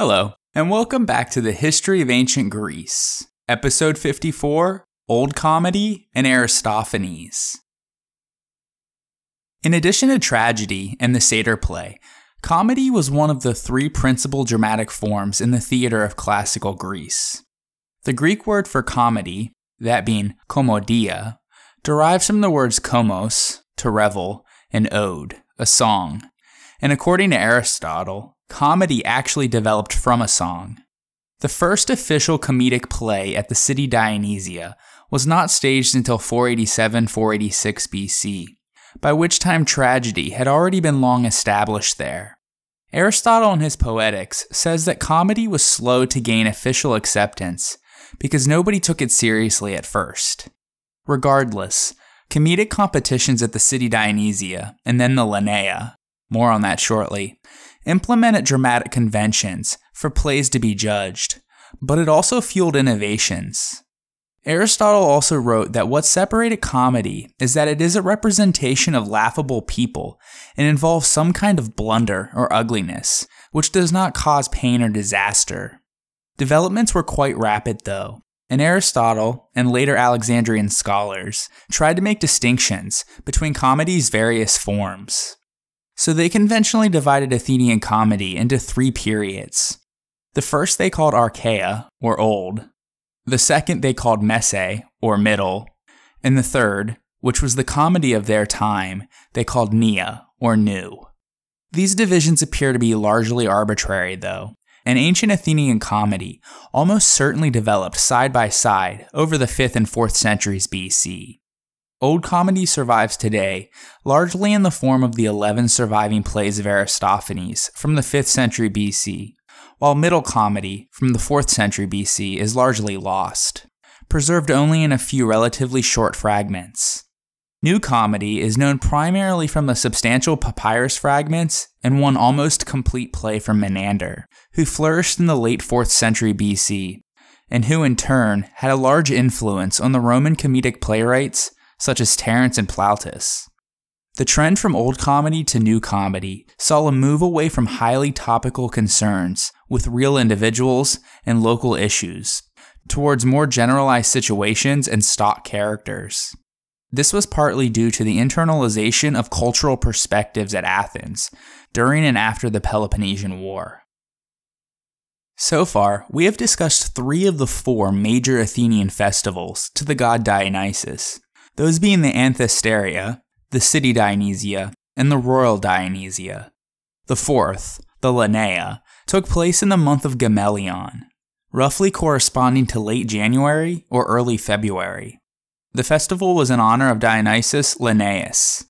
Hello, and welcome back to the History of Ancient Greece, Episode 54, Old Comedy and Aristophanes. In addition to tragedy and the satyr play, comedy was one of the three principal dramatic forms in the theater of classical Greece. The Greek word for comedy, that being komodia, derives from the words komos, to revel, and ode, a song, and according to Aristotle, comedy actually developed from a song. The first official comedic play at the city Dionysia was not staged until 487-486 BC, by which time tragedy had already been long established there. Aristotle in his Poetics says that comedy was slow to gain official acceptance because nobody took it seriously at first. Regardless, comedic competitions at the city Dionysia, and then the Lenaia, more on that shortly, implemented dramatic conventions for plays to be judged, but it also fueled innovations. Aristotle also wrote that what separated comedy is that it is a representation of laughable people and involves some kind of blunder or ugliness, which does not cause pain or disaster. Developments were quite rapid though, and Aristotle and later Alexandrian scholars tried to make distinctions between comedy's various forms. So they conventionally divided Athenian comedy into three periods. The first they called Archaea, or Old. The second they called Messe, or Middle. And the third, which was the comedy of their time, they called Nea, or New. These divisions appear to be largely arbitrary though, and ancient Athenian comedy almost certainly developed side by side over the 5th and 4th centuries BC. Old Comedy survives today, largely in the form of the 11 surviving plays of Aristophanes from the 5th century BC, while Middle Comedy from the 4th century BC is largely lost, preserved only in a few relatively short fragments. New Comedy is known primarily from the substantial papyrus fragments and one almost complete play from Menander, who flourished in the late 4th century BC, and who in turn had a large influence on the Roman comedic playwrights such as Terence and Plautus. The trend from Old Comedy to New Comedy saw a move away from highly topical concerns with real individuals and local issues, towards more generalized situations and stock characters. This was partly due to the internalization of cultural perspectives at Athens during and after the Peloponnesian War. So far, we have discussed 3 of the 4 major Athenian festivals to the god Dionysus, those being the Anthesteria, the city Dionysia, and the royal Dionysia. The 4th, the Lenaia, took place in the month of Gamelion, roughly corresponding to late January or early February. The festival was in honor of Dionysus Lenaeus.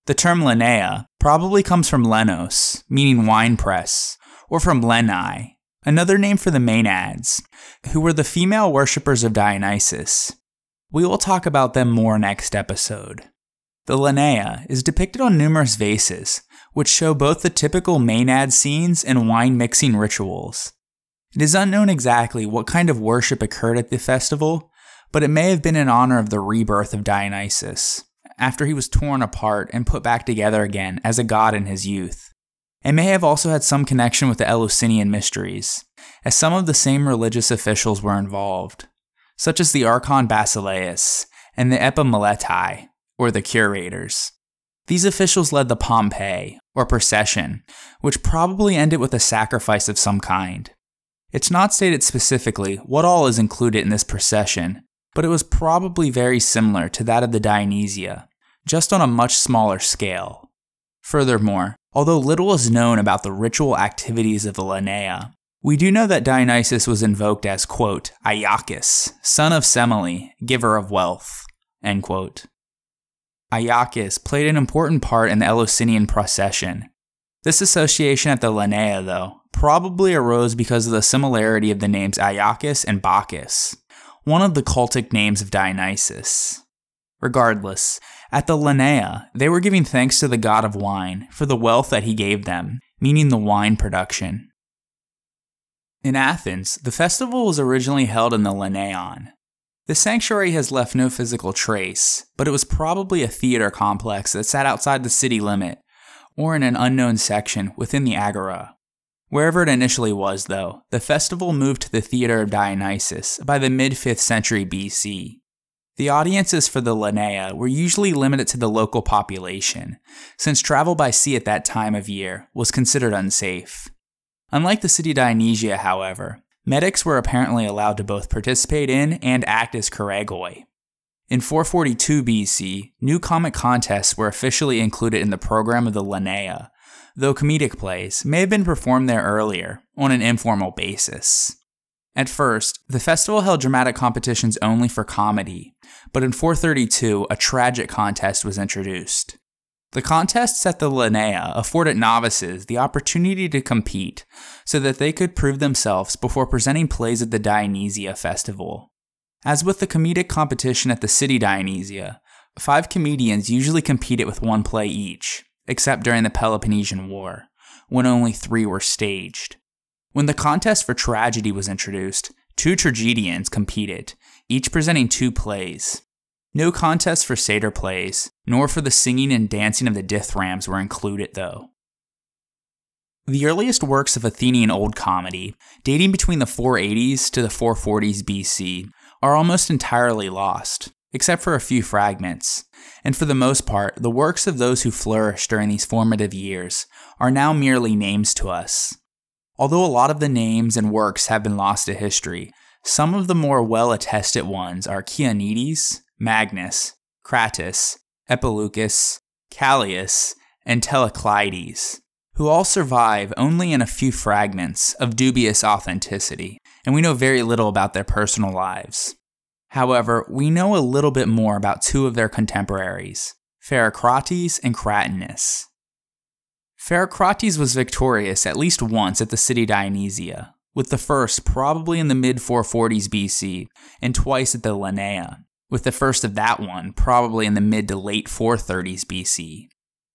The term Lenaia probably comes from Lenos, meaning wine press, or from Lenai, another name for the Maenads, who were the female worshippers of Dionysus. We will talk about them more next episode. The Lenaia is depicted on numerous vases, which show both the typical Maenad scenes and wine-mixing rituals. It is unknown exactly what kind of worship occurred at the festival, but it may have been in honor of the rebirth of Dionysus, after he was torn apart and put back together again as a god in his youth. It may have also had some connection with the Eleusinian mysteries, as some of the same religious officials were involved, such as the Archon Basileus and the Epimeletai, or the curators. These officials led the Pompeii, or procession, which probably ended with a sacrifice of some kind. It's not stated specifically what all is included in this procession, but it was probably very similar to that of the Dionysia, just on a much smaller scale. Furthermore, although little is known about the ritual activities of the Lenaia, we do know that Dionysus was invoked as, quote, Iacchus, son of Semele, giver of wealth, end quote. Iacchus played an important part in the Eleusinian procession. This association at the Lenaia, though, probably arose because of the similarity of the names Iacchus and Bacchus, one of the cultic names of Dionysus. Regardless, at the Lenaia, they were giving thanks to the god of wine for the wealth that he gave them, meaning the wine production. In Athens, the festival was originally held in the Lenaion. The sanctuary has left no physical trace, but it was probably a theater complex that sat outside the city limit, or in an unknown section within the agora. Wherever it initially was, though, the festival moved to the Theater of Dionysus by the mid-5th century BC. The audiences for the Lenaia were usually limited to the local population, since travel by sea at that time of year was considered unsafe. Unlike the city Dionysia, however, medics were apparently allowed to both participate in and act as choregoi. In 442 BC, new comic contests were officially included in the program of the Lenaia, though comedic plays may have been performed there earlier, on an informal basis. At first, the festival held dramatic competitions only for comedy, but in 432, a tragic contest was introduced. The contests at the Lenaia afforded novices the opportunity to compete so that they could prove themselves before presenting plays at the Dionysia festival. As with the comedic competition at the city Dionysia, 5 comedians usually competed with one play each, except during the Peloponnesian War, when only 3 were staged. When the contest for tragedy was introduced, 2 tragedians competed, each presenting 2 plays. No contests for satyr plays, nor for the singing and dancing of the dithyrambics were included, though. The earliest works of Athenian Old Comedy, dating between the 480s to the 440s BC, are almost entirely lost, except for a few fragments, and for the most part, the works of those who flourished during these formative years are now merely names to us. Although a lot of the names and works have been lost to history, some of the more well-attested ones are Chionides, Magnus, Cratus, Epilucus, Callias, and Teleclides, who all survive only in a few fragments of dubious authenticity, and we know very little about their personal lives. However, we know a little bit more about 2 of their contemporaries, Phaerocrates and Cratinus. Phaerocrates was victorious at least once at the city Dionysia, with the first probably in the mid-440s BC, and twice at the Lenaia, with the first of that one probably in the mid to late 430s BC.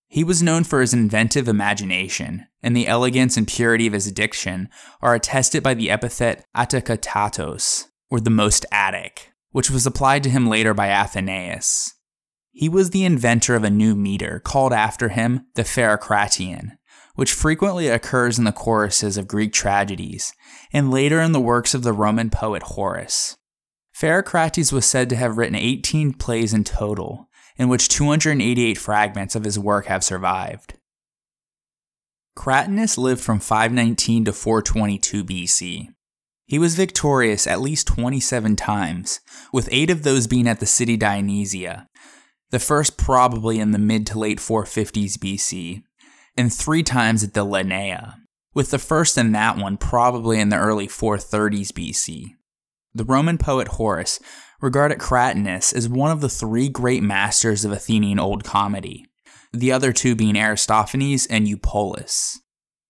He was known for his inventive imagination, and the elegance and purity of his diction are attested by the epithet Attikatatos, or the most Attic, which was applied to him later by Athenaeus. He was the inventor of a new meter called after him the Phaerocratian, which frequently occurs in the choruses of Greek tragedies, and later in the works of the Roman poet Horace. Phaerocrates was said to have written 18 plays in total, in which 288 fragments of his work have survived. Cratinus lived from 519 to 422 BC. He was victorious at least 27 times, with 8 of those being at the city Dionysia, the first probably in the mid to late 450s BC, and 3 times at the Lenaia, with the first in that one probably in the early 430s BC. The Roman poet Horace regarded Cratinus as one of the 3 great masters of Athenian Old Comedy, the other 2 being Aristophanes and Eupolis.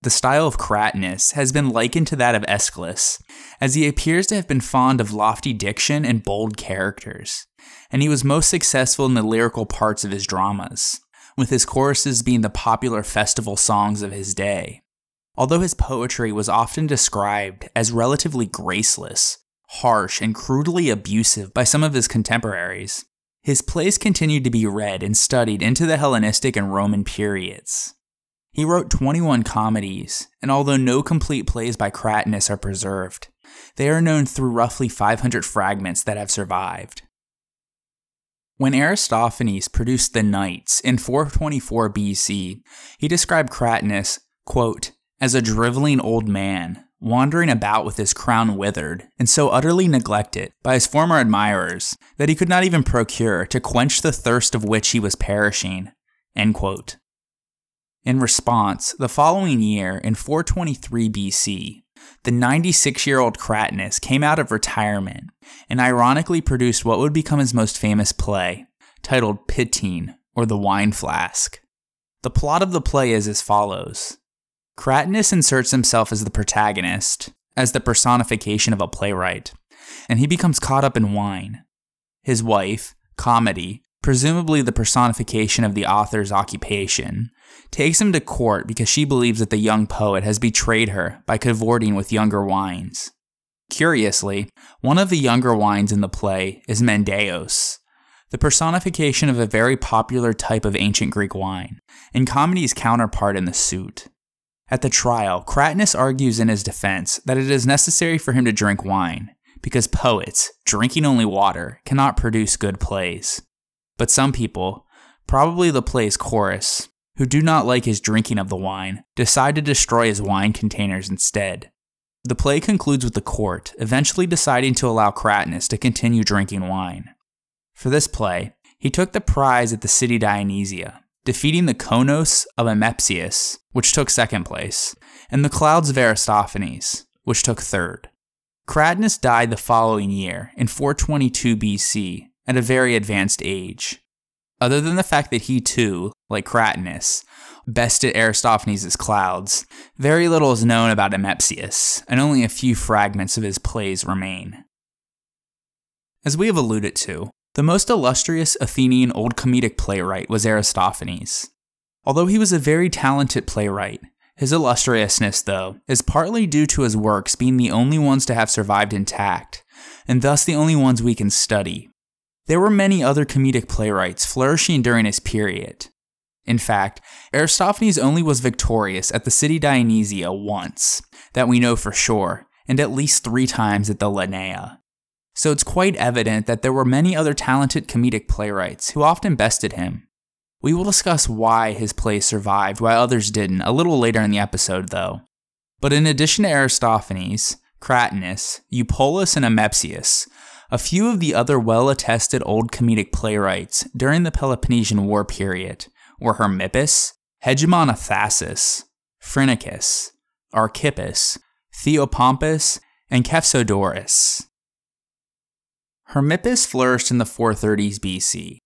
The style of Cratinus has been likened to that of Aeschylus, as he appears to have been fond of lofty diction and bold characters, and he was most successful in the lyrical parts of his dramas, with his choruses being the popular festival songs of his day. Although his poetry was often described as relatively graceless, harsh, and crudely abusive by some of his contemporaries, his plays continued to be read and studied into the Hellenistic and Roman periods. He wrote 21 comedies, and although no complete plays by Cratinus are preserved, they are known through roughly 500 fragments that have survived. When Aristophanes produced the Knights in 424 BC, he described Cratinus, quote, as a driveling old man, wandering about with his crown withered, and so utterly neglected by his former admirers that he could not even procure to quench the thirst of which he was perishing. End quote. In response, the following year, in 423 BC, the 96-year-old Cratinus came out of retirement and ironically produced what would become his most famous play, titled Pitene, or the Wine Flask. The plot of the play is as follows. Cratinus inserts himself as the protagonist, as the personification of a playwright, and he becomes caught up in wine. His wife, Comedy, presumably the personification of the author's occupation, takes him to court because she believes that the young poet has betrayed her by cavorting with younger wines. Curiously, one of the younger wines in the play is Mendeos, the personification of a very popular type of ancient Greek wine, and Comedy's counterpart in the suit. At the trial, Cratinus argues in his defense that it is necessary for him to drink wine, because poets, drinking only water, cannot produce good plays. But some people, probably the play's chorus, who do not like his drinking of the wine, decide to destroy his wine containers instead. The play concludes with the court eventually deciding to allow Cratinus to continue drinking wine. For this play, he took the prize at the city Dionysia, defeating the Konos of Amepsius, which took second place, and the Clouds of Aristophanes, which took third. Cratinus died the following year, in 422 BC, at a very advanced age. Other than the fact that he too, like Cratinus, bested Aristophanes' clouds, very little is known about Amepsius, and only a few fragments of his plays remain. As we have alluded to, the most illustrious Athenian Old Comedic playwright was Aristophanes. Although he was a very talented playwright, his illustriousness, though, is partly due to his works being the only ones to have survived intact, and thus the only ones we can study. There were many other comedic playwrights flourishing during his period. In fact, Aristophanes only was victorious at the city Dionysia once, that we know for sure, and at least 3 times at the Lenaia. So it's quite evident that there were many other talented comedic playwrights who often bested him. We will discuss why his plays survived while others didn't a little later in the episode though. But in addition to Aristophanes, Cratinus, Eupolis, and Amepsius, a few of the other well-attested old comedic playwrights during the Peloponnesian War period were Hermippus, Hegemon of Thasus, Phrynichus, Archippus, Theopompus, and Kephisodorus. Hermippus flourished in the 430s BC.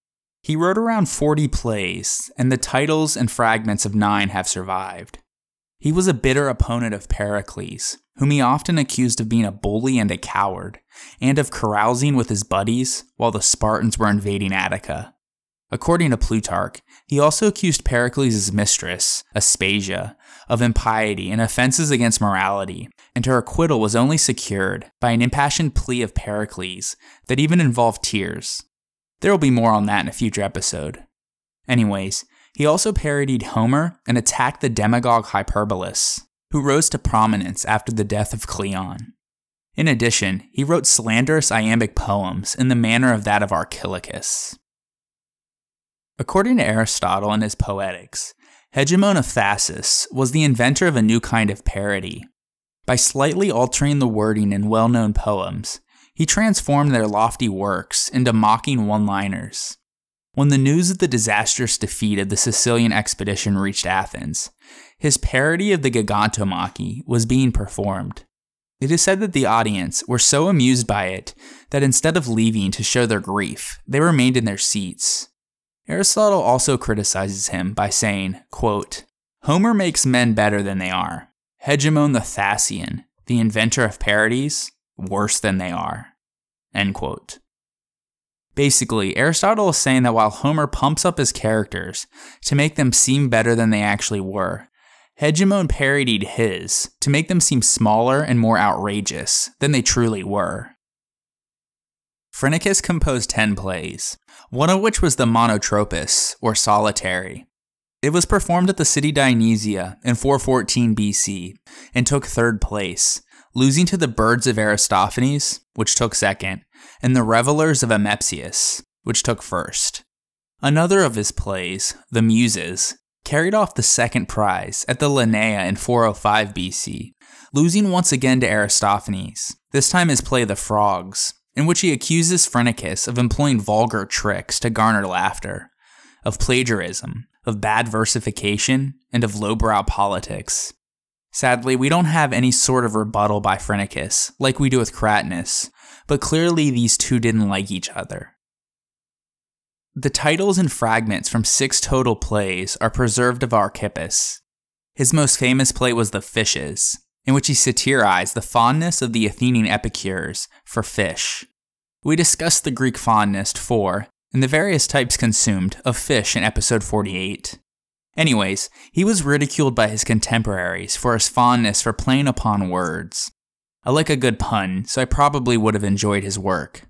He wrote around 40 plays, and the titles and fragments of 9 have survived. He was a bitter opponent of Pericles, whom he often accused of being a bully and a coward, and of carousing with his buddies while the Spartans were invading Attica. According to Plutarch, he also accused Pericles' mistress, Aspasia, of impiety and offenses against morality, and her acquittal was only secured by an impassioned plea of Pericles that even involved tears. There will be more on that in a future episode. Anyways, he also parodied Homer and attacked the demagogue Hyperbolus, who rose to prominence after the death of Cleon. In addition, he wrote slanderous iambic poems in the manner of that of Archilochus. According to Aristotle and his Poetics, Hegemon of Thasus was the inventor of a new kind of parody. By slightly altering the wording in well-known poems, he transformed their lofty works into mocking one-liners. When the news of the disastrous defeat of the Sicilian expedition reached Athens, his parody of the Gigantomachy was being performed. It is said that the audience were so amused by it that instead of leaving to show their grief, they remained in their seats. Aristotle also criticizes him by saying, quote, "Homer makes men better than they are. Hegemon the Thasian, the inventor of parodies, worse than they are." End quote. Basically, Aristotle is saying that while Homer pumps up his characters to make them seem better than they actually were, Hegemon parodied his to make them seem smaller and more outrageous than they truly were. Phrynichus composed 10 plays, one of which was the Monotropos, or Solitary. It was performed at the city Dionysia in 414 BC and took 3rd place, losing to the Birds of Aristophanes, which took 2nd, and the Revelers of Amepsius, which took 1st. Another of his plays, The Muses, carried off the 2nd prize at the Lenaia in 405 BC, losing once again to Aristophanes, this time his play The Frogs, in which he accuses Phrynichus of employing vulgar tricks to garner laughter, of plagiarism, of bad versification, and of lowbrow politics. Sadly, we don't have any sort of rebuttal by Phrynichus, like we do with Cratinus, but clearly these two didn't like each other. The titles and fragments from 6 total plays are preserved of Archippus. His most famous play was The Fishes, in which he satirized the fondness of the Athenian epicures for fish. We discussed the Greek fondness for, and the various types consumed, of fish in episode 48. Anyways, he was ridiculed by his contemporaries for his fondness for playing upon words. I like a good pun, so I probably would have enjoyed his work.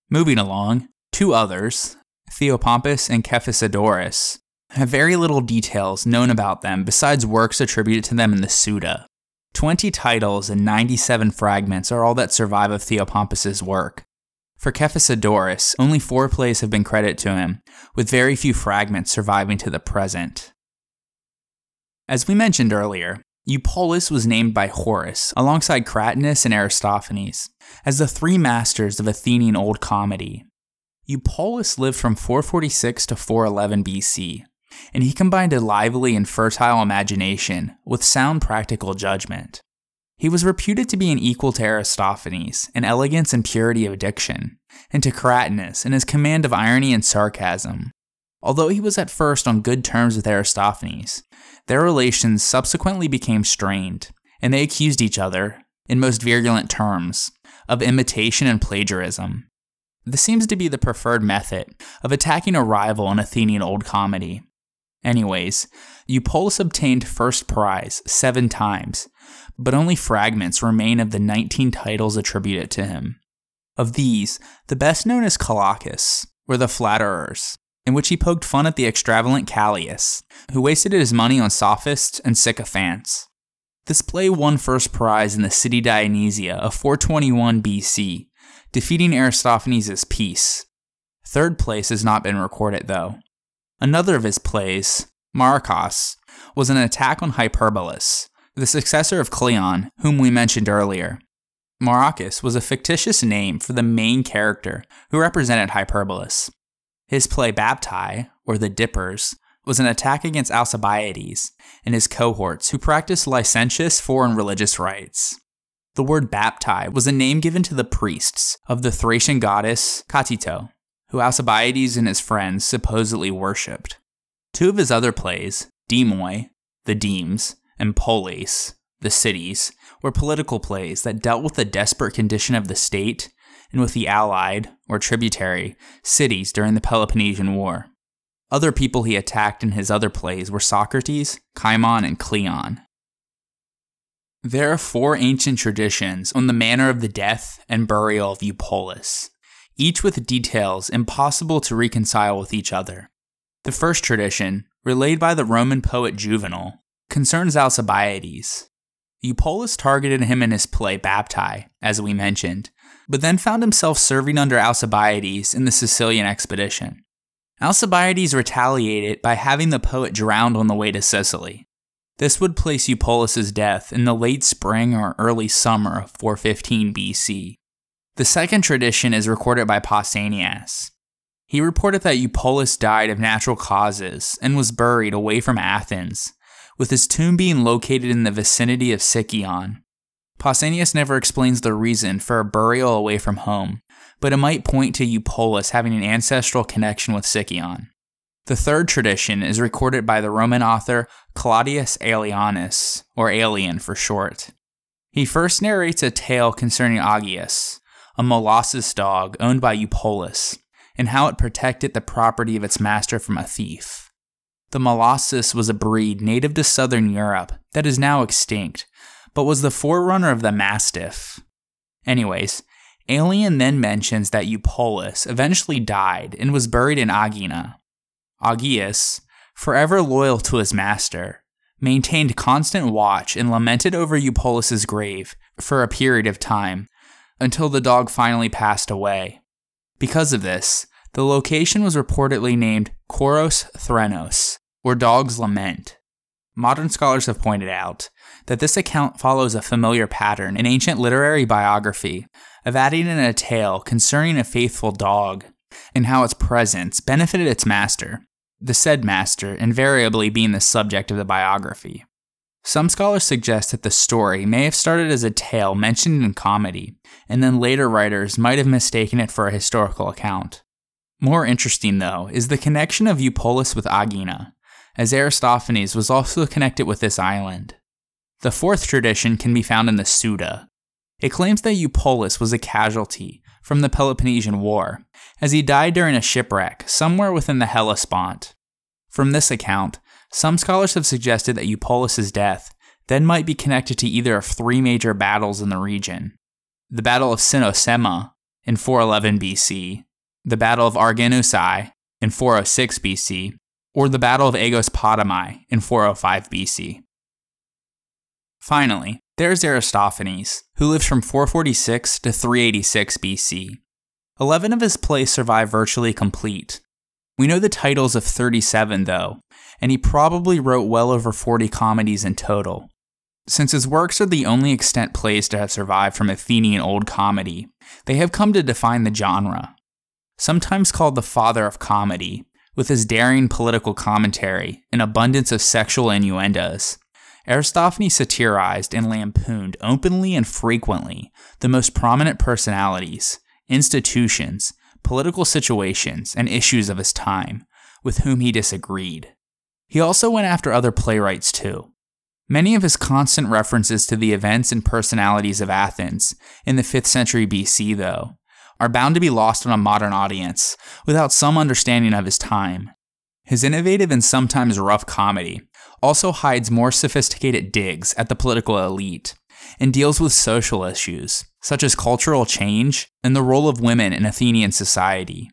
Moving along, 2 others, Theopompus and Kephisodorus, have very little details known about them besides works attributed to them in the Suda. 20 titles and 97 fragments are all that survive of Theopompus's work. For Cephisodoros, only 4 plays have been credited to him, with very few fragments surviving to the present. As we mentioned earlier, Eupolis was named by Horace, alongside Cratinus and Aristophanes, as the 3 masters of Athenian Old Comedy. Eupolis lived from 446 to 411 BC, and he combined a lively and fertile imagination with sound practical judgment. He was reputed to be an equal to Aristophanes in elegance and purity of diction, and to Cratinus in his command of irony and sarcasm. Although he was at first on good terms with Aristophanes, their relations subsequently became strained, and they accused each other, in most virulent terms, of imitation and plagiarism. This seems to be the preferred method of attacking a rival in Athenian Old Comedy. Anyways, Eupolis obtained first prize 7 times, but only fragments remain of the 19 titles attributed to him. Of these, the best known is Colachus, or the Flatterers, in which he poked fun at the extravagant Callias, who wasted his money on sophists and sycophants. This play won first prize in the city Dionysia of 421 BC, defeating Aristophanes' piece. Third place has not been recorded though. Another of his plays, Marcos, was an attack on Hyperbolus, the successor of Cleon, whom we mentioned earlier. Marcos was a fictitious name for the main character who represented Hyperbolus. His play Baptai, or the Dippers, was an attack against Alcibiades and his cohorts who practiced licentious foreign religious rites. The word Baptai was a name given to the priests of the Thracian goddess Katito, who Alcibiades and his friends supposedly worshipped. 2 of his other plays, Demoi, the Demes, and Polis, the cities, were political plays that dealt with the desperate condition of the state and with the allied, or tributary, cities during the Peloponnesian War. Other people he attacked in his other plays were Socrates, Cimon, and Cleon. There are 4 ancient traditions on the manner of the death and burial of Eupolis, each with details impossible to reconcile with each other. The first tradition, relayed by the Roman poet Juvenal, concerns Alcibiades. Eupolis targeted him in his play Baptai, as we mentioned, but then found himself serving under Alcibiades in the Sicilian expedition. Alcibiades retaliated by having the poet drowned on the way to Sicily. This would place Eupolis' death in the late spring or early summer of 415 BC. The second tradition is recorded by Pausanias. He reported that Eupolis died of natural causes and was buried away from Athens, with his tomb being located in the vicinity of Sicyon. Pausanias never explains the reason for a burial away from home, but it might point to Eupolis having an ancestral connection with Sicyon. The third tradition is recorded by the Roman author Claudius Aelianus, or Aelian for short. He first narrates a tale concerning Augeas, a molossus dog owned by Eupolis, and how it protected the property of its master from a thief. The molossus was a breed native to southern Europe that is now extinct, but was the forerunner of the mastiff. Anyways, Aelian then mentions that Eupolis eventually died and was buried in Aegina. Augeas, forever loyal to his master, maintained constant watch and lamented over Eupolis' grave for a period of time, until the dog finally passed away. Because of this, the location was reportedly named Koros Threnos, or Dog's Lament. Modern scholars have pointed out that this account follows a familiar pattern in ancient literary biography of adding in a tale concerning a faithful dog and how its presence benefited its master, the said master invariably being the subject of the biography. Some scholars suggest that the story may have started as a tale mentioned in comedy, and then later writers might have mistaken it for a historical account. More interesting, though, is the connection of Eupolis with Aegina, as Aristophanes was also connected with this island. The fourth tradition can be found in the Suda. It claims that Eupolis was a casualty from the Peloponnesian War, as he died during a shipwreck somewhere within the Hellespont. From this account, some scholars have suggested that Eupolis' death then might be connected to either of 3 major battles in the region: the Battle of Cynossema in 411 BC, the Battle of Arginusai in 406 BC, or the Battle of Aegospotami in 405 BC. Finally, there's Aristophanes, who lived from 446 to 386 BC. 11 of his plays survive virtually complete. We know the titles of 37 though, and he probably wrote well over 40 comedies in total. Since his works are the only extant plays to have survived from Athenian Old Comedy, they have come to define the genre. Sometimes called the father of comedy, with his daring political commentary and abundance of sexual innuendos, Aristophanes satirized and lampooned openly and frequently the most prominent personalities, institutions, political situations, and issues of his time, with whom he disagreed. He also went after other playwrights too. Many of his constant references to the events and personalities of Athens in the 5th century BC, though, are bound to be lost on a modern audience without some understanding of his time. His innovative and sometimes rough comedy also hides more sophisticated digs at the political elite and deals with social issues, such as cultural change and the role of women in Athenian society.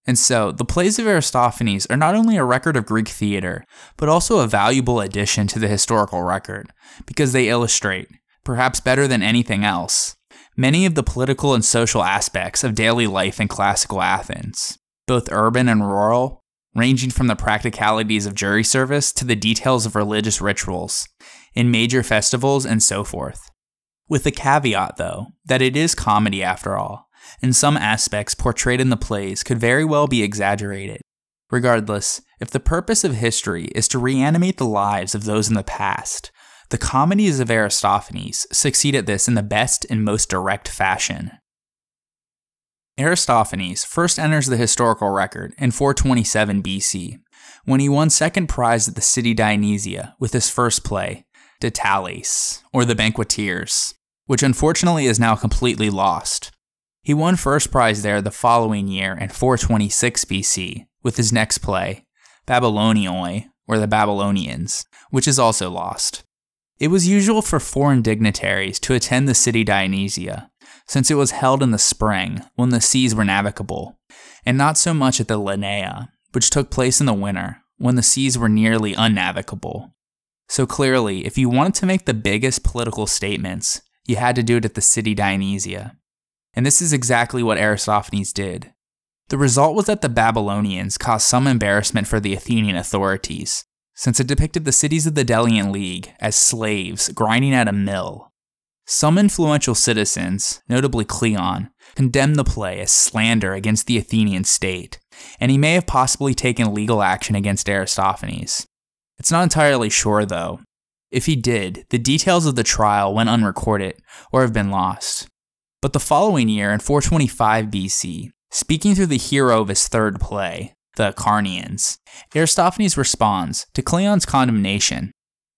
And so, the plays of Aristophanes are not only a record of Greek theater, but also a valuable addition to the historical record, because they illustrate, perhaps better than anything else, many of the political and social aspects of daily life in classical Athens, both urban and rural, ranging from the practicalities of jury service to the details of religious rituals, in major festivals and so forth. With the caveat, though, that it is comedy after all, and some aspects portrayed in the plays could very well be exaggerated. Regardless, if the purpose of history is to reanimate the lives of those in the past, the comedies of Aristophanes succeed at this in the best and most direct fashion. Aristophanes first enters the historical record in 427 BC, when he won second prize at the city Dionysia with his first play, De Thales, or The Banqueteers, which unfortunately is now completely lost. He won first prize there the following year in 426 BC with his next play, Babylonioi, or The Babylonians, which is also lost. It was usual for foreign dignitaries to attend the city Dionysia, since it was held in the spring when the seas were navigable, and not so much at the Lenaia, which took place in the winter when the seas were nearly unnavigable. So clearly, if you wanted to make the biggest political statements, you had to do it at the city Dionysia. And this is exactly what Aristophanes did. The result was that the Babylonians caused some embarrassment for the Athenian authorities, since it depicted the cities of the Delian League as slaves grinding at a mill. Some influential citizens, notably Cleon, condemned the play as slander against the Athenian state, and he may have possibly taken legal action against Aristophanes. It's not entirely sure, though. If he did, the details of the trial went unrecorded or have been lost. But the following year, in 425 BC, speaking through the hero of his third play, the Acarnanians, Aristophanes responds to Cleon's condemnation.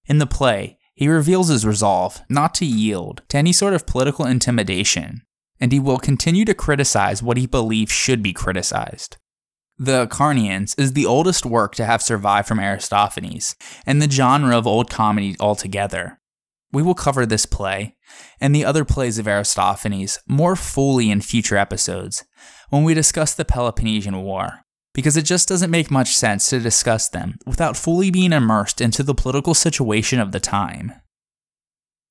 In the play, he reveals his resolve not to yield to any sort of political intimidation, and he will continue to criticize what he believes should be criticized. The Acarnanians is the oldest work to have survived from Aristophanes, and the genre of Old Comedy altogether. We will cover this play, and the other plays of Aristophanes, more fully in future episodes, when we discuss the Peloponnesian War, because it just doesn't make much sense to discuss them without fully being immersed into the political situation of the time.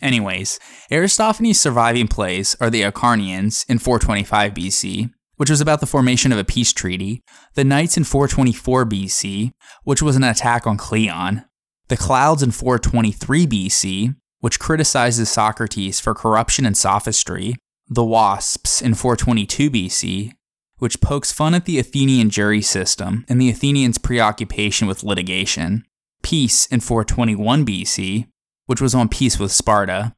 Anyways, Aristophanes' surviving plays are the Acarnanians in 425 BC, which was about the formation of a peace treaty, the Knights in 424 BC, which was an attack on Cleon, the Clouds in 423 BC, which criticizes Socrates for corruption and sophistry, the Wasps in 422 BC, which pokes fun at the Athenian jury system and the Athenians' preoccupation with litigation, Peace in 421 BC, which was on peace with Sparta,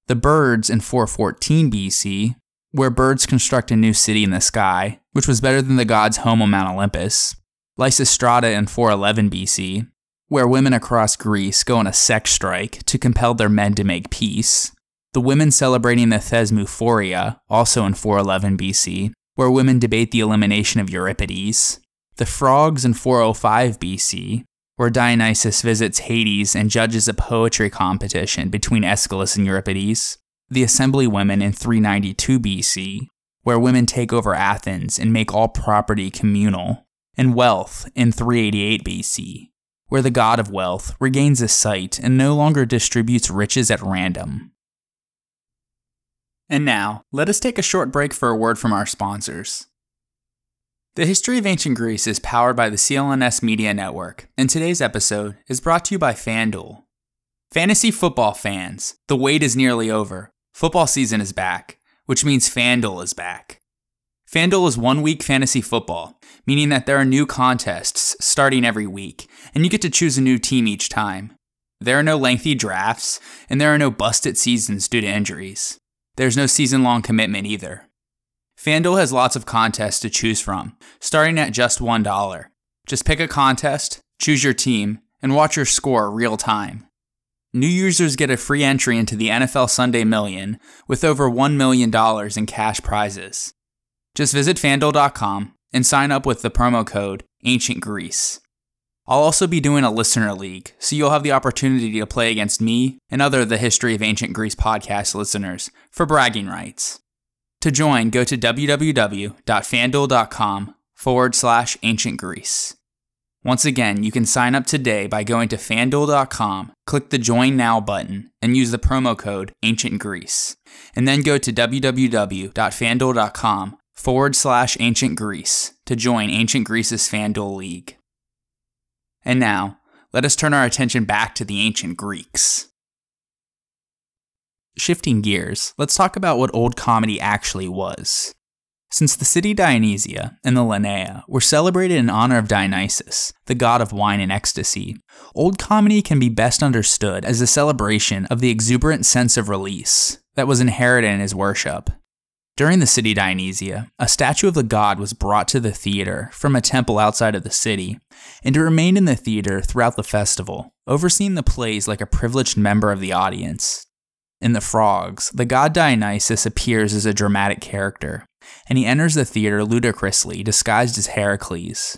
the Birds in 414 BC, where birds construct a new city in the sky, which was better than the gods' home on Mount Olympus, Lysistrata in 411 BC, where women across Greece go on a sex strike to compel their men to make peace, the women celebrating the Thesmophoria, also in 411 BC, where women debate the elimination of Euripides, the Frogs in 405 BC, where Dionysus visits Hades and judges a poetry competition between Aeschylus and Euripides, the Assembly Women in 392 BC, where women take over Athens and make all property communal, and Wealth in 388 BC, where the god of wealth regains his sight and no longer distributes riches at random. And now, let us take a short break for a word from our sponsors. The History of Ancient Greece is powered by the CLNS Media Network, and today's episode is brought to you by FanDuel. Fantasy football fans, the wait is nearly over. Football season is back, which means FanDuel is back. FanDuel is 1 week fantasy football, meaning that there are new contests starting every week, and you get to choose a new team each time. There are no lengthy drafts, and there are no busted seasons due to injuries. There's no season-long commitment either. FanDuel has lots of contests to choose from, starting at just $1. Just pick a contest, choose your team, and watch your score real time. New users get a free entry into the NFL Sunday Million with over $1 million in cash prizes. Just visit FanDuel.com and sign up with the promo code AncientGreece. I'll also be doing a listener league, so you'll have the opportunity to play against me and other of the History of Ancient Greece podcast listeners for bragging rights. To join, go to www.fanduel.com/ancientgreece. Once again, you can sign up today by going to fanduel.com, click the Join Now button, and use the promo code AncientGreece. And then go to www.fanduel.com/ancientgreece to join Ancient Greece's FanDuel League. And now, let us turn our attention back to the ancient Greeks. Shifting gears, let's talk about what Old Comedy actually was. Since the city Dionysia and the Lenaia were celebrated in honor of Dionysus, the god of wine and ecstasy, Old Comedy can be best understood as a celebration of the exuberant sense of release that was inherent in his worship. During the city Dionysia, a statue of the god was brought to the theater from a temple outside of the city, and it remained in the theater throughout the festival, overseeing the plays like a privileged member of the audience. In the Frogs, the god Dionysus appears as a dramatic character, and he enters the theater ludicrously disguised as Heracles.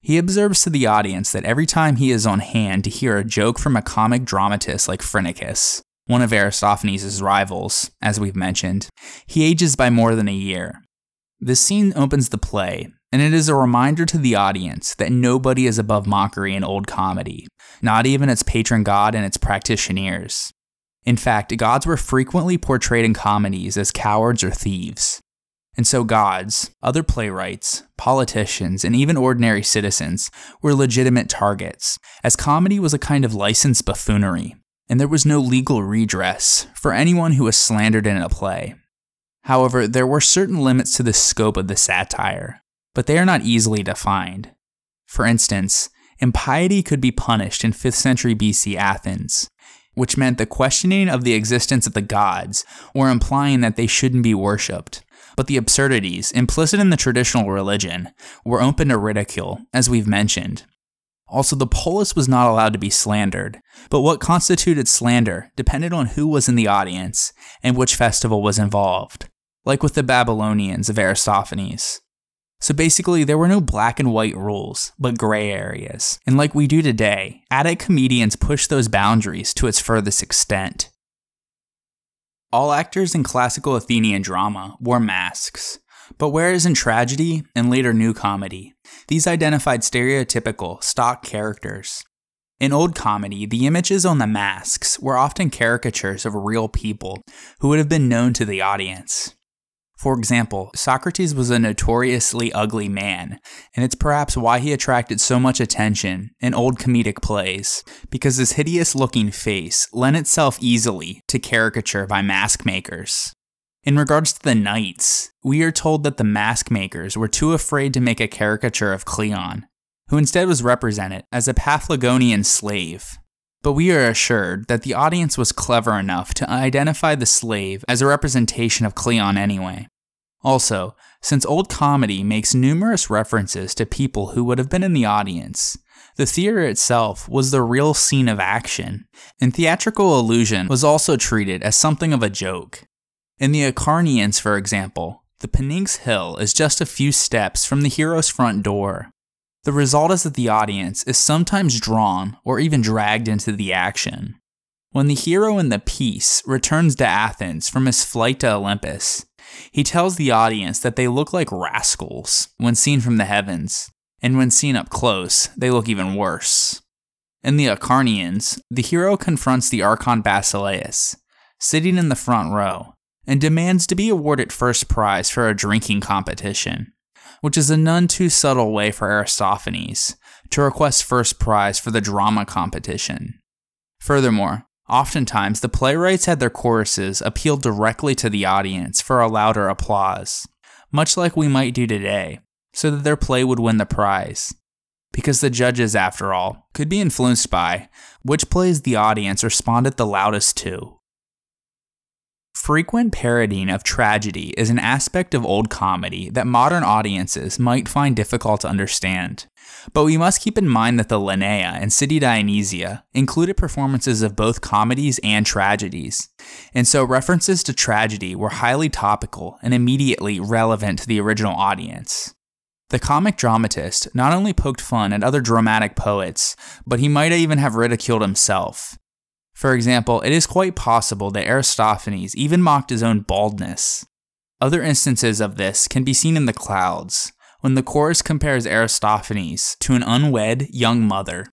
He observes to the audience that every time he is on hand to hear a joke from a comic dramatist like Phrynichus, one of Aristophanes' rivals, as we've mentioned, he ages by more than a year. This scene opens the play, and it is a reminder to the audience that nobody is above mockery in Old Comedy, not even its patron god and its practitioners. In fact, gods were frequently portrayed in comedies as cowards or thieves. And so gods, other playwrights, politicians, and even ordinary citizens were legitimate targets, as comedy was a kind of licensed buffoonery, and there was no legal redress for anyone who was slandered in a play. However, there were certain limits to the scope of the satire, but they are not easily defined. For instance, impiety could be punished in 5th century BC Athens, which meant the questioning of the existence of the gods or implying that they shouldn't be worshipped. But the absurdities implicit in the traditional religion were open to ridicule, as we've mentioned. Also, the polis was not allowed to be slandered, but what constituted slander depended on who was in the audience and which festival was involved, like with the Babylonians of Aristophanes. So basically, there were no black and white rules, but gray areas, and like we do today, Attic comedians pushed those boundaries to its furthest extent. All actors in classical Athenian drama wore masks, but whereas in tragedy and later New Comedy, these identified stereotypical, stock characters. In Old Comedy, the images on the masks were often caricatures of real people who would have been known to the audience. For example, Socrates was a notoriously ugly man, and it's perhaps why he attracted so much attention in old comedic plays, because his hideous-looking face lent itself easily to caricature by mask makers. In regards to the knights, we are told that the mask makers were too afraid to make a caricature of Cleon, who instead was represented as a Paphlagonian slave. But we are assured that the audience was clever enough to identify the slave as a representation of Cleon anyway. Also, since Old Comedy makes numerous references to people who would have been in the audience, the theater itself was the real scene of action, and theatrical illusion was also treated as something of a joke. In the Acharnians, for example, the Pnyx Hill is just a few steps from the hero's front door. The result is that the audience is sometimes drawn or even dragged into the action. When the hero in the piece returns to Athens from his flight to Olympus, he tells the audience that they look like rascals when seen from the heavens, and when seen up close, they look even worse. In the Acarnanians, the hero confronts the Archon Basileus, sitting in the front row, and demands to be awarded first prize for a drinking competition, which is a none too subtle way for Aristophanes to request first prize for the drama competition. Furthermore, oftentimes the playwrights had their choruses appeal directly to the audience for a louder applause, much like we might do today, so that their play would win the prize. Because the judges, after all, could be influenced by which plays the audience responded the loudest to. Frequent parodying of tragedy is an aspect of Old Comedy that modern audiences might find difficult to understand, but we must keep in mind that the Lenaia and City Dionysia included performances of both comedies and tragedies, and so references to tragedy were highly topical and immediately relevant to the original audience. The comic dramatist not only poked fun at other dramatic poets, but he might even have ridiculed himself. For example, it is quite possible that Aristophanes even mocked his own baldness. Other instances of this can be seen in The Clouds, when the chorus compares Aristophanes to an unwed young mother,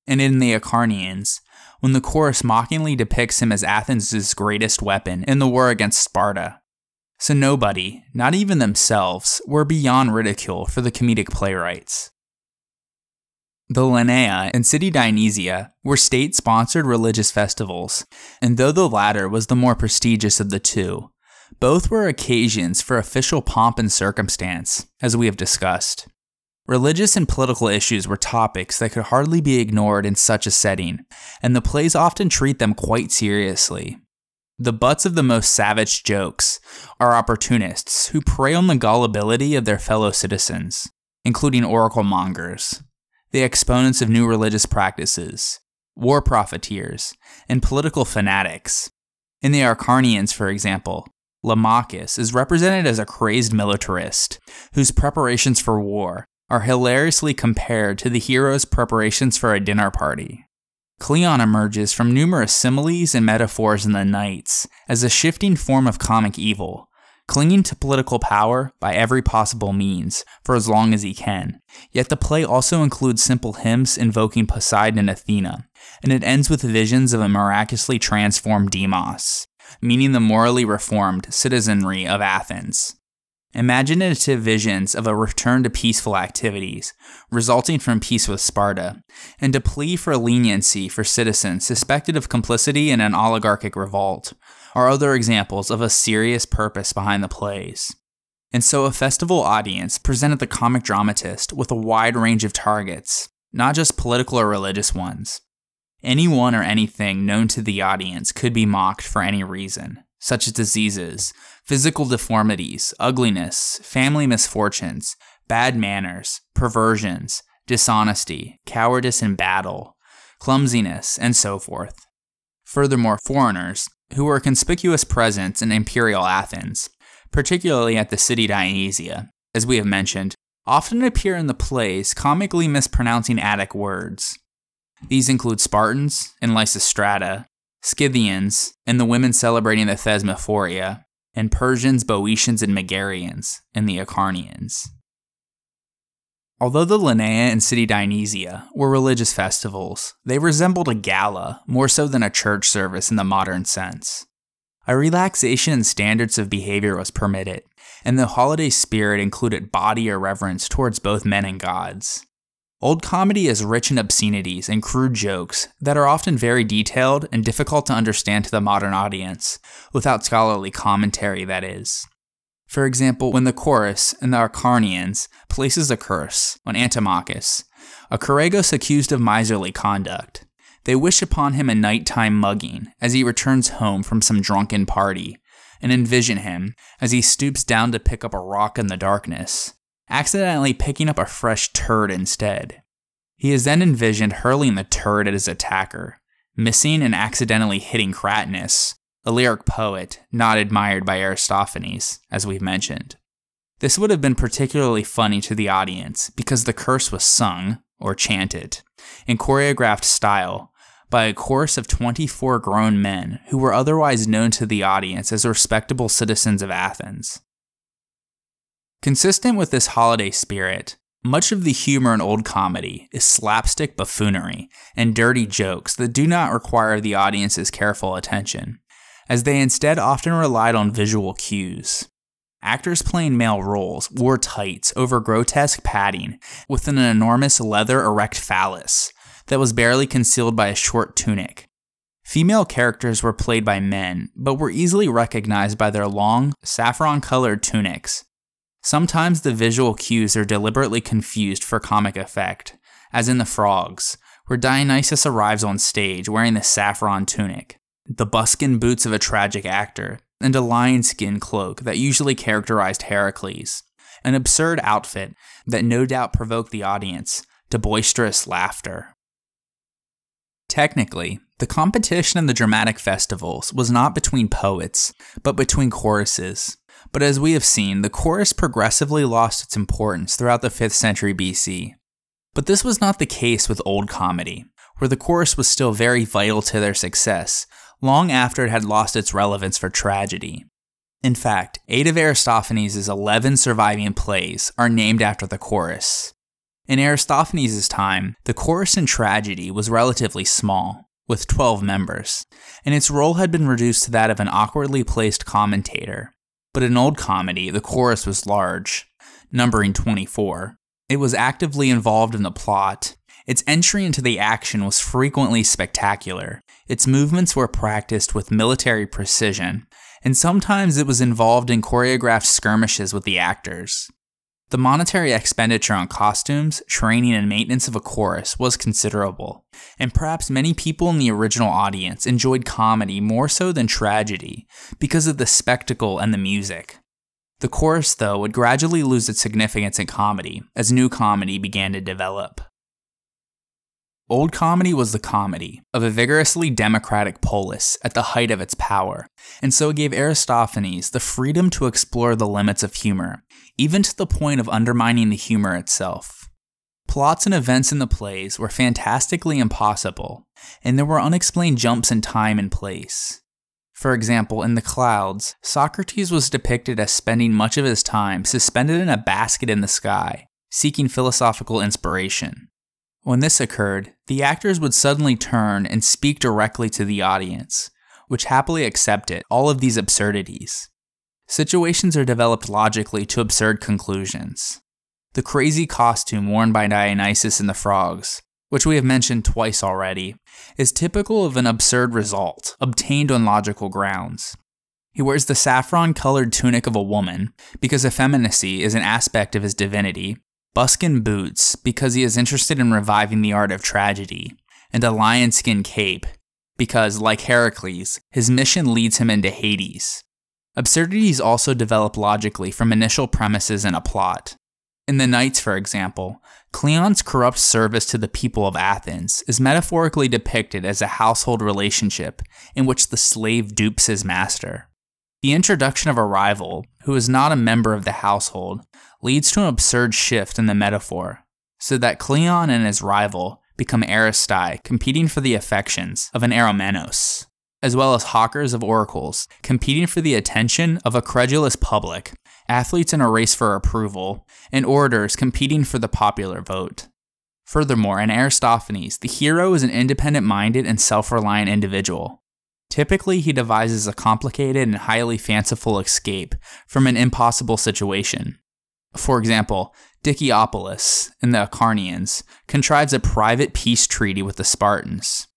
and in the Acarnanians, when the chorus mockingly depicts him as Athens' greatest weapon in the war against Sparta. So nobody, not even themselves, were beyond ridicule for the comedic playwrights. The Lenaia and City Dionysia were state-sponsored religious festivals, and though the latter was the more prestigious of the two, both were occasions for official pomp and circumstance, as we have discussed. Religious and political issues were topics that could hardly be ignored in such a setting, and the plays often treat them quite seriously. The butts of the most savage jokes are opportunists who prey on the gullibility of their fellow citizens, including oracle mongers, the exponents of new religious practices, war profiteers, and political fanatics. In the Acarnanians, for example, Lamachus is represented as a crazed militarist whose preparations for war are hilariously compared to the hero's preparations for a dinner party. Cleon emerges from numerous similes and metaphors in the Knights as a shifting form of comic evil, clinging to political power by every possible means for as long as he can. Yet the play also includes simple hymns invoking Poseidon and Athena, and it ends with visions of a miraculously transformed Demos, meaning the morally reformed citizenry of Athens. Imaginative visions of a return to peaceful activities, resulting from peace with Sparta, and a plea for leniency for citizens suspected of complicity in an oligarchic revolt, are other examples of a serious purpose behind the plays. And so a festival audience presented the comic dramatist with a wide range of targets, not just political or religious ones. Anyone or anything known to the audience could be mocked for any reason, such as diseases, physical deformities, ugliness, family misfortunes, bad manners, perversions, dishonesty, cowardice in battle, clumsiness, and so forth. Furthermore, foreigners, who were a conspicuous presence in imperial Athens, particularly at the City Dionysia, as we have mentioned, often appear in the plays comically mispronouncing Attic words. These include Spartans in Lysistrata, Scythians and the women celebrating the Thesmophoria, and Persians, Boeotians, and Megarians in the Acarnanians. Although the Lenaia and City Dionysia were religious festivals, they resembled a gala more so than a church service in the modern sense. A relaxation in standards of behavior was permitted, and the holiday spirit included bawdy irreverence towards both men and gods. Old Comedy is rich in obscenities and crude jokes that are often very detailed and difficult to understand to the modern audience, without scholarly commentary, that is. For example, when the chorus in the Acarnanians places a curse on Antimachus, a Choregos accused of miserly conduct, they wish upon him a nighttime mugging as he returns home from some drunken party, and envision him as he stoops down to pick up a rock in the darkness, accidentally picking up a fresh turd instead. He is then envisioned hurling the turd at his attacker, missing and accidentally hitting Cratinus, a lyric poet not admired by Aristophanes, as we've mentioned. This would have been particularly funny to the audience because the curse was sung, or chanted, in choreographed style by a chorus of 24 grown men who were otherwise known to the audience as respectable citizens of Athens. Consistent with this holiday spirit, Much of the humor in Old Comedy is slapstick buffoonery and dirty jokes that do not require the audience's careful attention, as they instead often relied on visual cues. Actors playing male roles wore tights over grotesque padding within an enormous leather erect phallus that was barely concealed by a short tunic. Female characters were played by men, but were easily recognized by their long, saffron-colored tunics. Sometimes the visual cues are deliberately confused for comic effect, as in The Frogs, where Dionysus arrives on stage wearing the saffron tunic, the buskin boots of a tragic actor, and a lion skin cloak that usually characterized Heracles, an absurd outfit that no doubt provoked the audience to boisterous laughter. Technically, the competition in the dramatic festivals was not between poets, but between choruses. But as we have seen, the chorus progressively lost its importance throughout the 5th century BC. But this was not the case with Old Comedy, where the chorus was still very vital to their success, long after it had lost its relevance for tragedy. In fact, 8 of Aristophanes' 11 surviving plays are named after the chorus. In Aristophanes' time, the chorus in tragedy was relatively small, with 12 members, and its role had been reduced to that of an awkwardly placed commentator. But in Old Comedy, the chorus was large, numbering 24. It was actively involved in the plot. Its entry into the action was frequently spectacular. Its movements were practiced with military precision, and sometimes it was involved in choreographed skirmishes with the actors. The monetary expenditure on costumes, training, and maintenance of a chorus was considerable, and perhaps many people in the original audience enjoyed comedy more so than tragedy because of the spectacle and the music. The chorus, though, would gradually lose its significance in comedy as new comedy began to develop. Old Comedy was the comedy of a vigorously democratic polis at the height of its power, and so it gave Aristophanes the freedom to explore the limits of humor, even to the point of undermining the humor itself. Plots and events in the plays were fantastically impossible, and there were unexplained jumps in time and place. For example, in The Clouds, Socrates was depicted as spending much of his time suspended in a basket in the sky, seeking philosophical inspiration. When this occurred, the actors would suddenly turn and speak directly to the audience, which happily accepted all of these absurdities. Situations are developed logically to absurd conclusions. The crazy costume worn by Dionysus in The Frogs, which we have mentioned twice already, is typical of an absurd result obtained on logical grounds. He wears the saffron-colored tunic of a woman because effeminacy is an aspect of his divinity, buskin boots because he is interested in reviving the art of tragedy, and a lion-skin cape because, like Heracles, his mission leads him into Hades. Absurdities also develop logically from initial premises in a plot. In The Knights, for example, Cleon's corrupt service to the people of Athens is metaphorically depicted as a household relationship in which the slave dupes his master. The introduction of a rival, who is not a member of the household, leads to an absurd shift in the metaphor, so that Cleon and his rival become Aristae competing for the affections of an Eromenos, as well as hawkers of oracles competing for the attention of a credulous public, athletes in a race for approval, and orators competing for the popular vote. Furthermore, in Aristophanes, the hero is an independent-minded and self-reliant individual. Typically, he devises a complicated and highly fanciful escape from an impossible situation. For example, Diciopolis, in the Acarnanians, contrives a private peace treaty with the Spartans.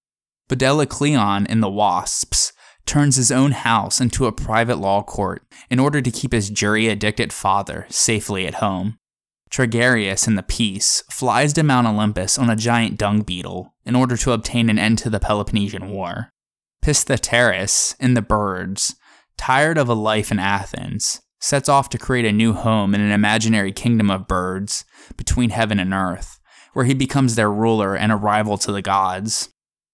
Cleon, in the Wasps, turns his own house into a private law court in order to keep his jury-addicted father safely at home. Tregarius, in the Peace, flies to Mount Olympus on a giant dung beetle in order to obtain an end to the Peloponnesian War. Pistheteris, in the Birds, tired of a life in Athens, sets off to create a new home in an imaginary kingdom of birds between heaven and earth, where he becomes their ruler and a rival to the gods.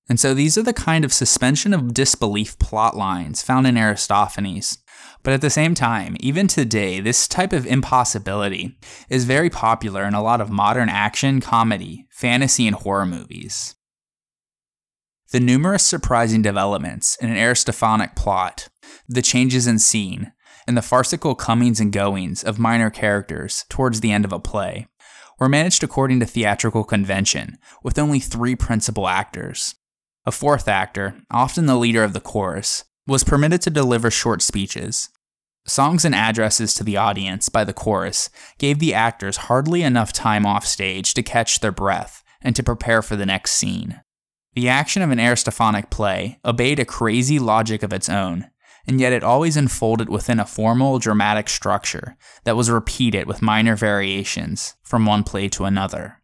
And so these are the kind of suspension of disbelief plot lines found in Aristophanes. But at the same time, even today, this type of impossibility is very popular in a lot of modern action, comedy, fantasy, and horror movies. The numerous surprising developments in an Aristophanic plot, the changes in scene, and the farcical comings and goings of minor characters towards the end of a play were managed according to theatrical convention, with only 3 principal actors. A 4th actor, often the leader of the chorus, was permitted to deliver short speeches. Songs and addresses to the audience by the chorus gave the actors hardly enough time off stage to catch their breath and to prepare for the next scene. The action of an Aristophanic play obeyed a crazy logic of its own, and yet it always unfolded within a formal dramatic structure that was repeated with minor variations from one play to another.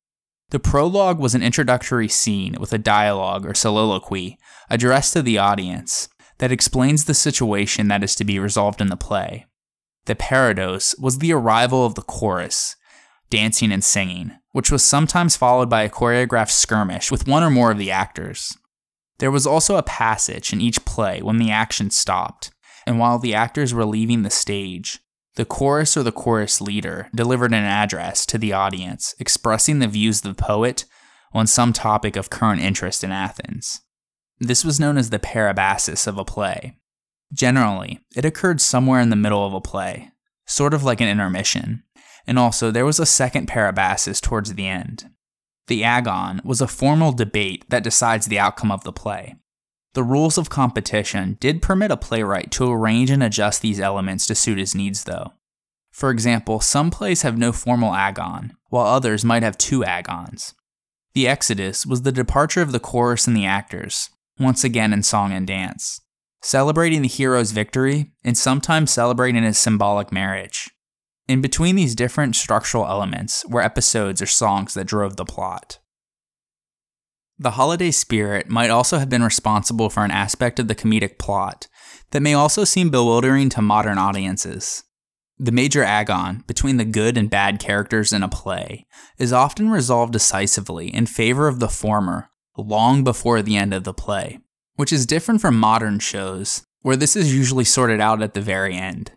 The prologue was an introductory scene with a dialogue or soliloquy addressed to the audience that explains the situation that is to be resolved in the play. The parados was the arrival of the chorus, dancing and singing, which was sometimes followed by a choreographed skirmish with one or more of the actors. There was also a passage in each play when the action stopped, and while the actors were leaving the stage, the chorus or the chorus leader delivered an address to the audience expressing the views of the poet on some topic of current interest in Athens. This was known as the parabasis of a play. Generally, it occurred somewhere in the middle of a play, sort of like an intermission, and also there was a second parabasis towards the end. The agon was a formal debate that decides the outcome of the play. The rules of competition did permit a playwright to arrange and adjust these elements to suit his needs, though. For example, some plays have no formal agon, while others might have 2 agons. The Exodus was the departure of the chorus and the actors, once again in song and dance, celebrating the hero's victory and sometimes celebrating his symbolic marriage. In between these different structural elements were episodes or songs that drove the plot. The holiday spirit might also have been responsible for an aspect of the comedic plot that may also seem bewildering to modern audiences. The major agon between the good and bad characters in a play is often resolved decisively in favor of the former long before the end of the play, which is different from modern shows where this is usually sorted out at the very end.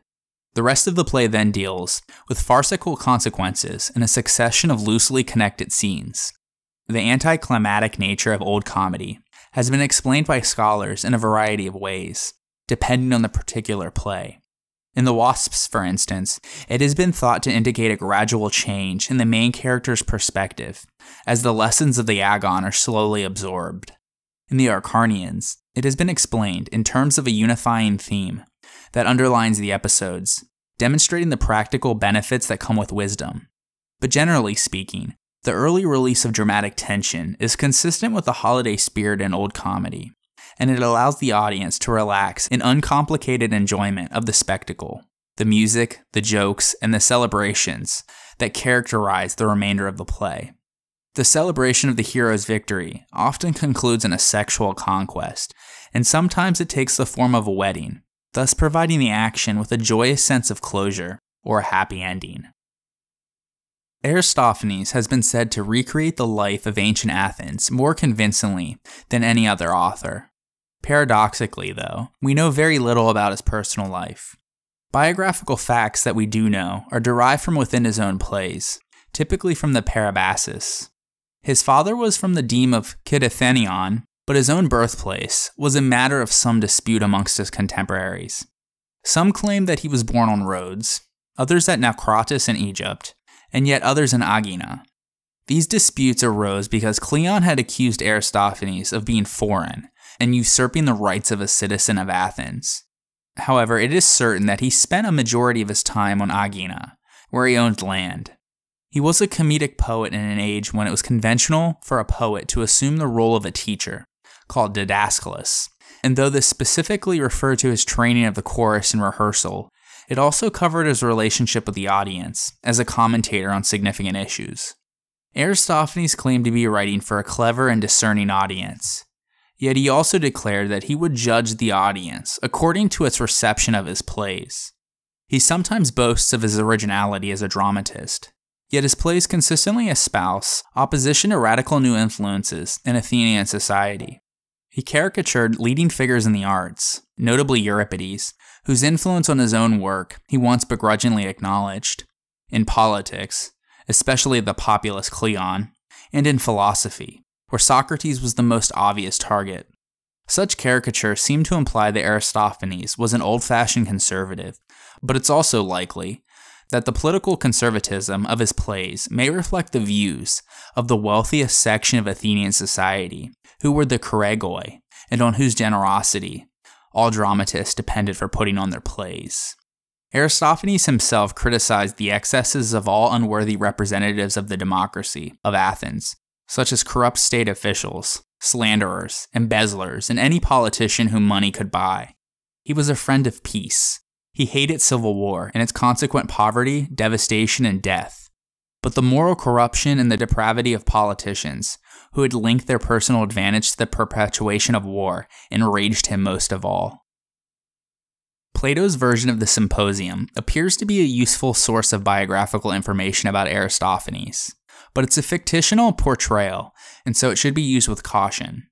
The rest of the play then deals with farcical consequences in a succession of loosely connected scenes. The anticlimactic nature of Old Comedy has been explained by scholars in a variety of ways, depending on the particular play. In The Wasps, for instance, it has been thought to indicate a gradual change in the main character's perspective, as the lessons of the agon are slowly absorbed. In The Arcanians, it has been explained in terms of a unifying theme that underlines the episodes, demonstrating the practical benefits that come with wisdom. But generally speaking, the early release of dramatic tension is consistent with the holiday spirit in Old Comedy, and it allows the audience to relax in uncomplicated enjoyment of the spectacle, the music, the jokes, and the celebrations that characterize the remainder of the play. The celebration of the hero's victory often concludes in a sexual conquest, and sometimes it takes the form of a wedding, thus providing the action with a joyous sense of closure or a happy ending. Aristophanes has been said to recreate the life of ancient Athens more convincingly than any other author. Paradoxically, though, we know very little about his personal life. Biographical facts that we do know are derived from within his own plays, typically from the Parabasis. His father was from the deme of Kidathenion, but his own birthplace was a matter of some dispute amongst his contemporaries. Some claim that he was born on Rhodes, others at Naucratis in Egypt, and yet others in Aegina. These disputes arose because Cleon had accused Aristophanes of being foreign and usurping the rights of a citizen of Athens. However, it is certain that he spent a majority of his time on Aegina, where he owned land. He was a comedic poet in an age when it was conventional for a poet to assume the role of a teacher, called didascalos, and though this specifically referred to his training of the chorus and rehearsal, it also covered his relationship with the audience as a commentator on significant issues. Aristophanes claimed to be writing for a clever and discerning audience, yet he also declared that he would judge the audience according to its reception of his plays. He sometimes boasts of his originality as a dramatist, yet his plays consistently espouse opposition to radical new influences in Athenian society. He caricatured leading figures in the arts, notably Euripides, whose influence on his own work he once begrudgingly acknowledged, in politics, especially the populist Cleon, and in philosophy, where Socrates was the most obvious target. Such caricatures seem to imply that Aristophanes was an old-fashioned conservative, but it's also likely that the political conservatism of his plays may reflect the views of the wealthiest section of Athenian society, who were the choregoi, and on whose generosity all dramatists depended for putting on their plays. Aristophanes himself criticized the excesses of all unworthy representatives of the democracy of Athens, such as corrupt state officials, slanderers, embezzlers, and any politician whom money could buy. He was a friend of peace. He hated civil war and its consequent poverty, devastation, and death. But the moral corruption and the depravity of politicians, who had linked their personal advantage to the perpetuation of war, enraged him most of all. Plato's version of the Symposium appears to be a useful source of biographical information about Aristophanes, but it's a fictional portrayal, and so it should be used with caution.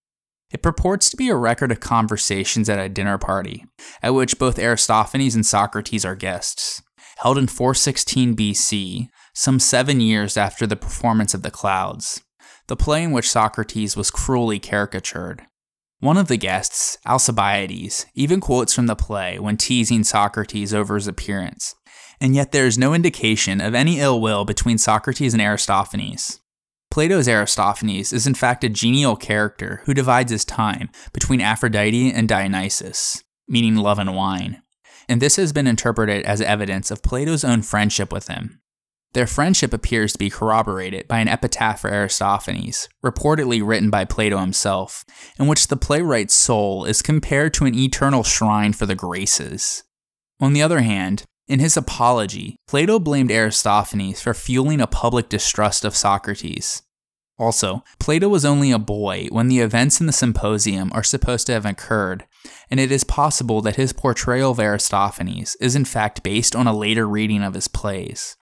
It purports to be a record of conversations at a dinner party, at which both Aristophanes and Socrates are guests, held in 416 BC, some 7 years after the performance of the Clouds, the play in which Socrates was cruelly caricatured. One of the guests, Alcibiades, even quotes from the play when teasing Socrates over his appearance, and yet there is no indication of any ill will between Socrates and Aristophanes. Plato's Aristophanes is in fact a genial character who divides his time between Aphrodite and Dionysus, meaning love and wine, and this has been interpreted as evidence of Plato's own friendship with him. Their friendship appears to be corroborated by an epitaph for Aristophanes, reportedly written by Plato himself, in which the playwright's soul is compared to an eternal shrine for the Graces. On the other hand, in his Apology, Plato blamed Aristophanes for fueling a public distrust of Socrates. Also, Plato was only a boy when the events in the Symposium are supposed to have occurred, and it is possible that his portrayal of Aristophanes is in fact based on a later reading of his plays.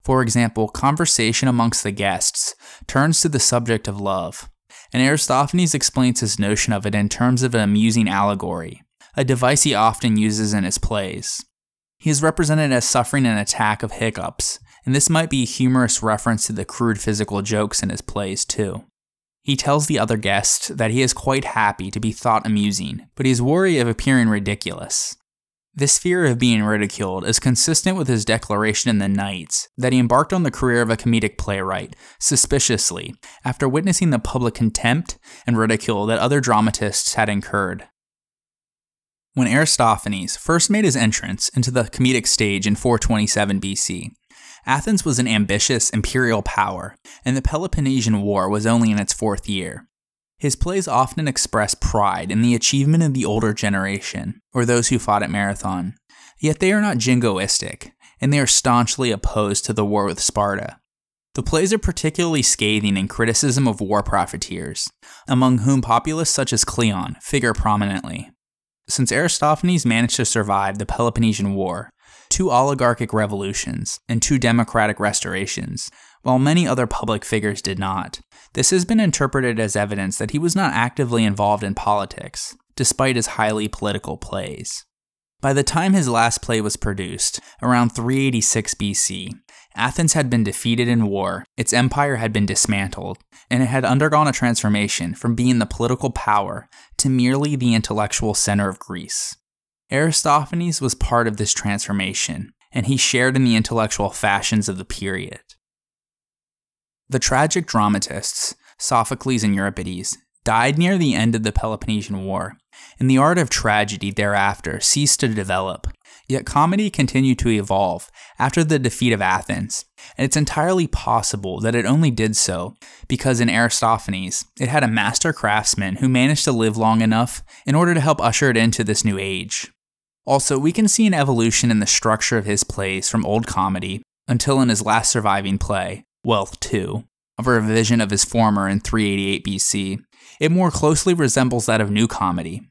For example, conversation amongst the guests turns to the subject of love, and Aristophanes explains his notion of it in terms of an amusing allegory, a device he often uses in his plays. He is represented as suffering an attack of hiccups, and this might be a humorous reference to the crude physical jokes in his plays too. He tells the other guests that he is quite happy to be thought amusing, but he is wary of appearing ridiculous. This fear of being ridiculed is consistent with his declaration in the Knights that he embarked on the career of a comedic playwright suspiciously after witnessing the public contempt and ridicule that other dramatists had incurred. When Aristophanes first made his entrance into the comedic stage in 427 BC, Athens was an ambitious imperial power, and the Peloponnesian War was only in its 4th year. His plays often express pride in the achievement of the older generation, or those who fought at Marathon, yet they are not jingoistic, and they are staunchly opposed to the war with Sparta. The plays are particularly scathing in criticism of war profiteers, among whom populists such as Cleon figure prominently. Since Aristophanes managed to survive the Peloponnesian War, 2 oligarchic revolutions, and 2 democratic restorations, while many other public figures did not, this has been interpreted as evidence that he was not actively involved in politics, despite his highly political plays. By the time his last play was produced, around 386 BC, Athens had been defeated in war, its empire had been dismantled, and it had undergone a transformation from being the political power to merely the intellectual center of Greece. Aristophanes was part of this transformation, and he shared in the intellectual fashions of the period. The tragic dramatists, Sophocles and Euripides, died near the end of the Peloponnesian War, and the art of tragedy thereafter ceased to develop. Yet comedy continued to evolve after the defeat of Athens, and it's entirely possible that it only did so because in Aristophanes, it had a master craftsman who managed to live long enough in order to help usher it into this new age. Also, we can see an evolution in the structure of his plays from Old Comedy until in his last surviving play, Wealth II, of a revision of his former in 388 BC, it more closely resembles that of New Comedy.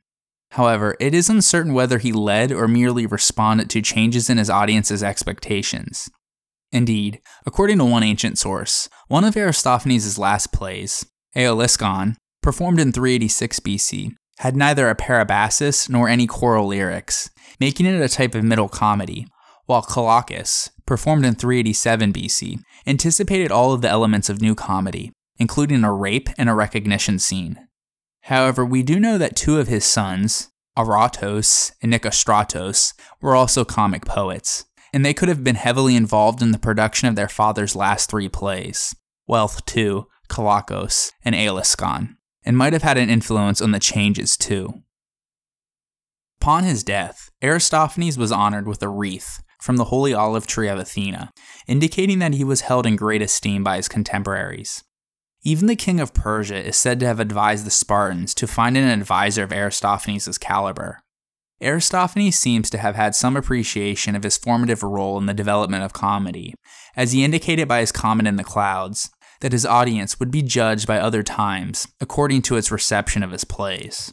However, it is uncertain whether he led or merely responded to changes in his audience's expectations. Indeed, according to one ancient source, one of Aristophanes' last plays, Aeoliskon, performed in 386 BC, had neither a parabasis nor any choral lyrics, making it a type of middle comedy, while Colchis, performed in 387 BC, anticipated all of the elements of New Comedy, including a rape and a recognition scene. However, we do know that 2 of his sons, Aratos and Nicostratos, were also comic poets, and they could have been heavily involved in the production of their father's last 3 plays, Wealth II, Kalakos, and Ailiscon, and might have had an influence on the changes too. Upon his death, Aristophanes was honored with a wreath from the Holy Olive Tree of Athena, indicating that he was held in great esteem by his contemporaries. Even the king of Persia is said to have advised the Spartans to find an advisor of Aristophanes' caliber. Aristophanes seems to have had some appreciation of his formative role in the development of comedy, as he indicated by his comment in the Clouds that his audience would be judged by other times according to its reception of his plays.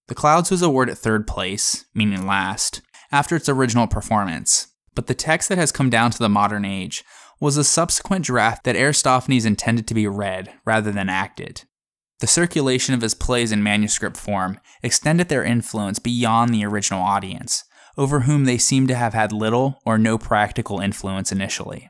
The Clouds was awarded 3rd place, meaning last, after its original performance, but the text that has come down to the modern age was a subsequent draft that Aristophanes intended to be read rather than acted. The circulation of his plays in manuscript form extended their influence beyond the original audience, over whom they seem to have had little or no practical influence initially.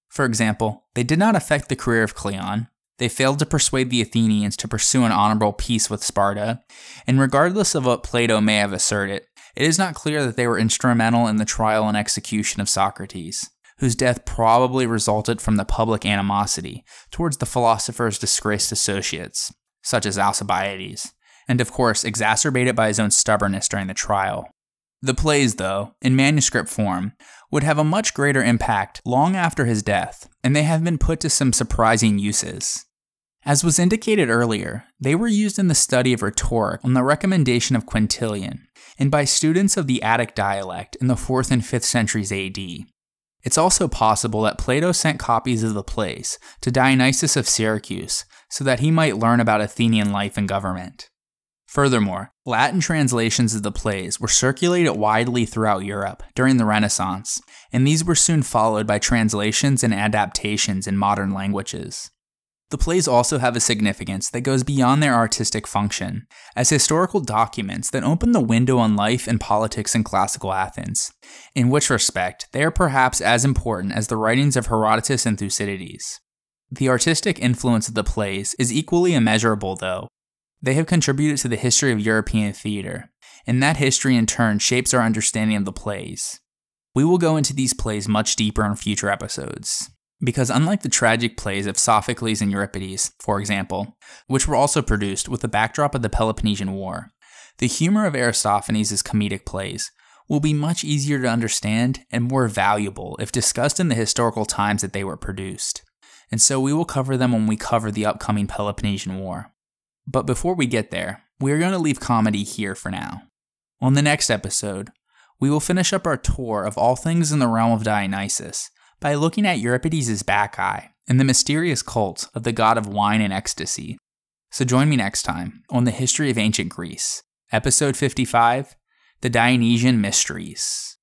For example, they did not affect the career of Cleon, they failed to persuade the Athenians to pursue an honorable peace with Sparta, and regardless of what Plato may have asserted, it is not clear that they were instrumental in the trial and execution of Socrates, whose death probably resulted from the public animosity towards the philosopher's disgraced associates, such as Alcibiades, and of course exacerbated by his own stubbornness during the trial. The plays, though, in manuscript form, would have a much greater impact long after his death, and they have been put to some surprising uses. As was indicated earlier, they were used in the study of rhetoric on the recommendation of Quintilian, and by students of the Attic dialect in the 4th and 5th centuries AD. It's also possible that Plato sent copies of the plays to Dionysius of Syracuse so that he might learn about Athenian life and government. Furthermore, Latin translations of the plays were circulated widely throughout Europe during the Renaissance, and these were soon followed by translations and adaptations in modern languages. The plays also have a significance that goes beyond their artistic function, as historical documents that open the window on life and politics in classical Athens, in which respect they are perhaps as important as the writings of Herodotus and Thucydides. The artistic influence of the plays is equally immeasurable, though. They have contributed to the history of European theater, and that history in turn shapes our understanding of the plays. We will go into these plays much deeper in future episodes, because unlike the tragic plays of Sophocles and Euripides, for example, which were also produced with the backdrop of the Peloponnesian War, the humor of Aristophanes' comedic plays will be much easier to understand and more valuable if discussed in the historical times that they were produced, and so we will cover them when we cover the upcoming Peloponnesian War. But before we get there, we are going to leave comedy here for now. On the next episode, we will finish up our tour of all things in the realm of Dionysus by looking at Euripides' Bacchae and the mysterious cult of the god of wine and ecstasy. So join me next time on the History of Ancient Greece, episode 55, The Dionysian Mysteries.